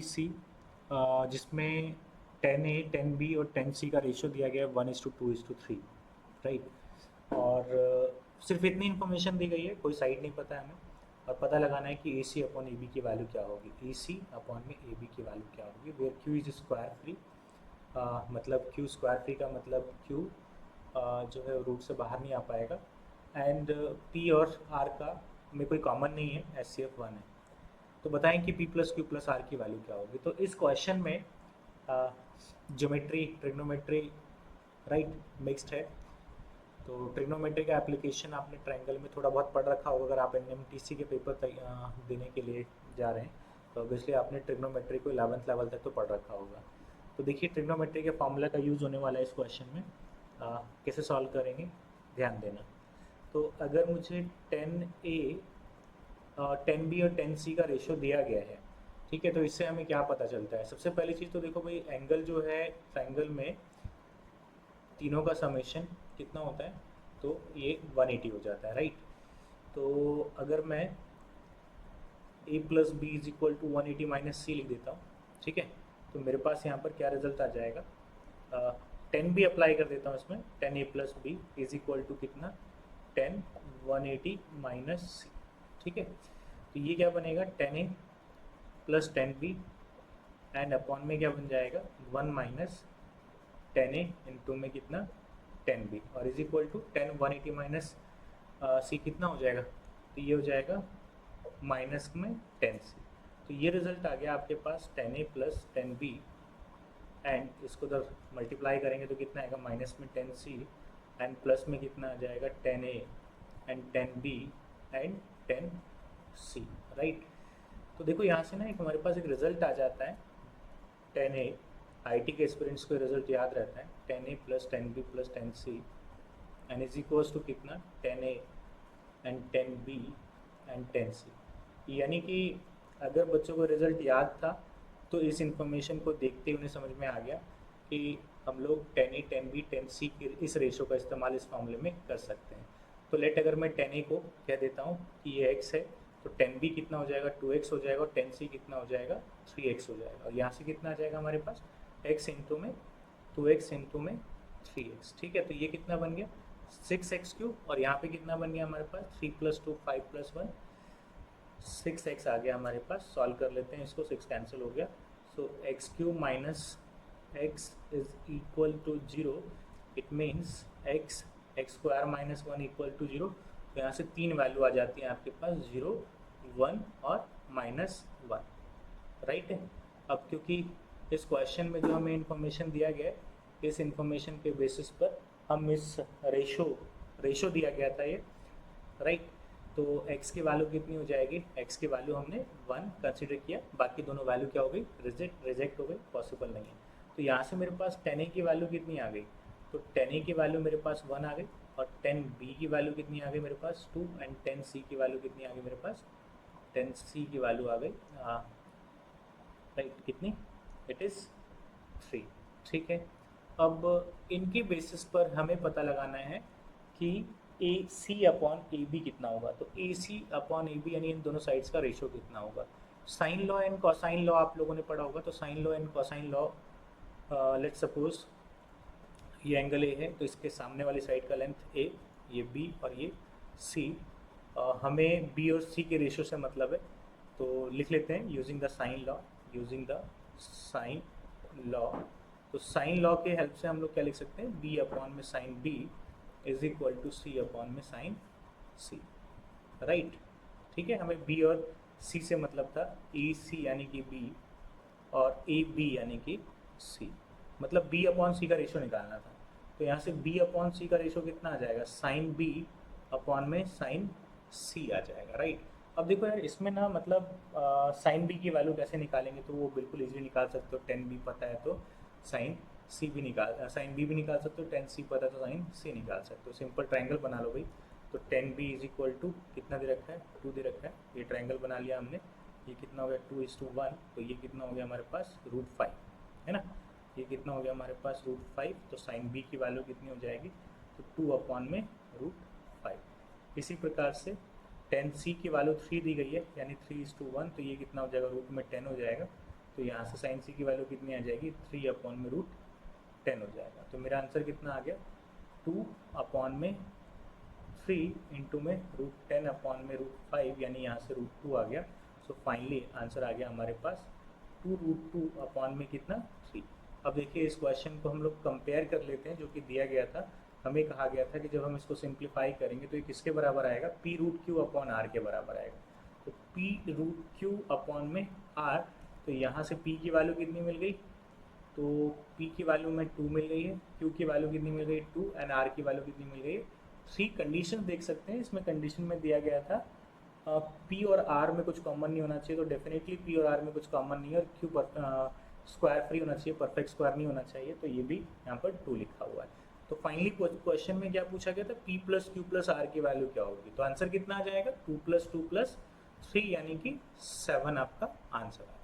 सी जिसमें 10A 10B और 10C का रेशियो दिया गया है 1:2:3, राइट। और सिर्फ इतनी इन्फॉर्मेशन दी गई है, कोई साइड नहीं पता है हमें, और पता लगाना है कि AC अपॉन AB की वैल्यू क्या होगी। AC अपॉन में AB की वैल्यू क्या होगी, where Q is square free. मतलब Q स्क्वायर फ्री का मतलब Q जो है रूट से बाहर नहीं आ पाएगा, एंड P और R का में कोई कॉमन नहीं है, SCF 1 है। तो बताएं कि P+Q+R की वैल्यू क्या होगी। तो इस क्वेश्चन में ज्योमेट्री, ट्रिग्नोमेट्री, राइट, मिक्स्ड है। तो ट्रिग्नोमेट्री का एप्लीकेशन आपने ट्रायंगल में थोड़ा बहुत पढ़ रखा होगा अगर आप NMTC के पेपर देने के लिए जा रहे हैं, तो ऑब्वियसली आपने ट्रिग्नोमेट्री को 11th लेवल तक तो पढ़ रखा होगा। तो देखिए ट्रिग्नोमेट्री के फॉर्मूला का यूज़ होने वाला है इस क्वेश्चन में। कैसे सॉल्व करेंगे, ध्यान देना। तो अगर मुझे 10A 10B और 10C का रेशियो दिया गया है, ठीक है, तो इससे हमें क्या पता चलता है। सबसे पहली चीज़ तो देखो भाई, एंगल जो है ट्रायंगल में तीनों का समेशन कितना होता है, तो ये 180 हो जाता है, राइट। तो अगर मैं A+B = 180 - C लिख देता हूँ, ठीक है, तो मेरे पास यहाँ पर क्या रिजल्ट आ जाएगा। 10B अप्लाई कर देता हूँ इसमें, 10A+B = कितना, 10 180 - C, ठीक है। तो ये क्या बनेगा, 10A + 10B एंड अपॉन में क्या बन जाएगा, 1 - 10A इंटू में कितना, 10B, और इज इक्वल टू 10 180 - C कितना हो जाएगा, तो ये हो जाएगा माइनस में 10C। तो ये रिजल्ट आ गया आपके पास 10A + 10B, एंड इसको जब मल्टीप्लाई करेंगे तो कितना आएगा, माइनस में 10C एंड प्लस में कितना आ जाएगा, 10A and 10B and 10C, right. तो देखो यहाँ से ना एक हमारे पास एक रिजल्ट आ जाता है 10A। IT के स्टूडेंट्स को रिजल्ट याद रहता है, 10A + 10B + 10C and is equals to कितना, 10A and 10B and 10C। यानी कि अगर बच्चों को रिजल्ट याद था तो इस इंफॉर्मेशन को देखते ही उन्हें समझ में आ गया कि हम लोग 10A 10B 10C के इस रेशो का इस्तेमाल इस मामले में कर सकते हैं। तो लेट अगर मैं 10A को कह देता हूँ कि ये x है, तो 10B कितना हो जाएगा, 2x हो जाएगा, और 10C कितना हो जाएगा, 3x हो जाएगा। और यहाँ से कितना आ जाएगा हमारे पास, x इंटू में 2x इंटू में 3x, ठीक है। तो ये कितना बन गया, 6x3, और यहाँ पे कितना बन गया हमारे पास, 3 + 2 5 + 1 6x आ गया हमारे पास। सॉल्व कर लेते हैं इसको, 6 कैंसिल हो गया। So x³ - x is equal to 0। It means x² - 1 = 0। तो यहाँ से तीन वैल्यू आ जाती हैं आपके पास, 0 1 और -1, राइट है। अब क्योंकि इस क्वेश्चन में जो हमें इंफॉर्मेशन दिया गया है, इस इंफॉर्मेशन के बेसिस पर हम इस रेशो दिया गया था ये, राइट। तो x की वैल्यू कितनी हो जाएगी, x की वैल्यू हमने 1 कंसिडर किया, बाकी दोनों वैल्यू क्या हो गई, रिजेक्ट हो गई, पॉसिबल नहीं है। तो यहाँ से मेरे पास 10A की वैल्यू कितनी आ गई, तो 10A की वैल्यू मेरे पास 1 आ गई, और 10B की वैल्यू कितनी आ गई मेरे पास 2, एंड 10C की वैल्यू कितनी आ गई मेरे पास, 10C की वैल्यू आ गई राइट, कितनी, इट इज़ 3, ठीक है। अब इनके बेसिस पर हमें पता लगाना है कि AC अपॉन AB कितना होगा। तो AC अपॉन AB यानी इन दोनों साइड्स का रेशियो कितना होगा। Sine law and cosine law आप लोगों ने पढ़ा होगा। तो sine law and cosine law, let's suppose ये एंगल A है, तो इसके सामने वाली साइड का लेंथ A, ये B और ये C। हमें B और C के रेशियो से मतलब है, तो लिख लेते हैं using the sine law, using the sine law. तो साइन लॉ के हेल्प से हम लोग क्या लिख सकते हैं, B अपॉन में sine B is equal to C upon में साइन C, राइट, ठीक है। हमें B और C से मतलब था, AC यानी कि B और AB यानी कि C, मतलब B अपॉन C का रेशियो निकालना था। तो यहाँ से B अपॉन C का रेशियो कितना आ जाएगा, साइन B अपॉन में साइन C आ जाएगा, राइट। अब देखो यार इसमें ना मतलब साइन B की वैल्यू कैसे निकालेंगे, तो वो बिल्कुल इजीली निकाल सकते हो। 10B पता है तो साइन B भी निकाल सकते हो, 10C पता है तो साइन C निकाल सकते हो। सिंपल ट्रायंगल बना लो भाई। तो 10B इज इक्वल टू कितना दे रखा है, 2 दे रखा है। ये ट्रायंगल बना लिया हमने। ये कितना हो गया, 2:1, तो ये कितना हो गया हमारे पास, √5, है ना। ये कितना हो गया हमारे पास, √5। तो साइन B की वैल्यू कितनी हो जाएगी, तो 2 अपॉन में √5। इसी प्रकार से 10C की वैल्यू 3 दी गई है, यानी 3:1, तो ये कितना हो जाएगा, रूट में 10 हो जाएगा। तो यहाँ से साइन सी की वैल्यू कितनी आ जाएगी 3/√10 हो जाएगा। तो मेरा आंसर कितना आ गया 2/3 इंटू में √10/√5 यानी यहाँ से √2 आ गया। सो फाइनली आंसर आ गया हमारे पास 2√2 कितना 3। अब देखिए इस क्वेश्चन को हम लोग कंपेयर कर लेते हैं जो कि दिया गया था। हमें कहा गया था कि जब हम इसको सिंप्लीफाई करेंगे तो ये किसके बराबर आएगा P√Q/R के बराबर आएगा। तो P√Q/R, तो यहाँ से P की वैल्यू कितनी मिल गई, तो P की वैल्यू में 2 मिल गई है, Q की वैल्यू कितनी मिल गई 2 एंड R की वैल्यू कितनी मिल गई 3। कंडीशन देख सकते हैं, इसमें कंडीशन में दिया गया था P और R में कुछ कॉमन नहीं होना चाहिए, तो डेफिनेटली P और R में कुछ कॉमन नहीं है और Q स्क्वायर फ्री होना चाहिए, परफेक्ट स्क्वायर नहीं होना चाहिए, तो ये भी यहाँ पर 2 लिखा हुआ है। तो फाइनली क्वेश्चन में क्या पूछा गया था P+Q+R की वैल्यू क्या होगी, तो आंसर कितना आ जाएगा 2 + 2 + 3 यानी कि 7 आपका आंसर है।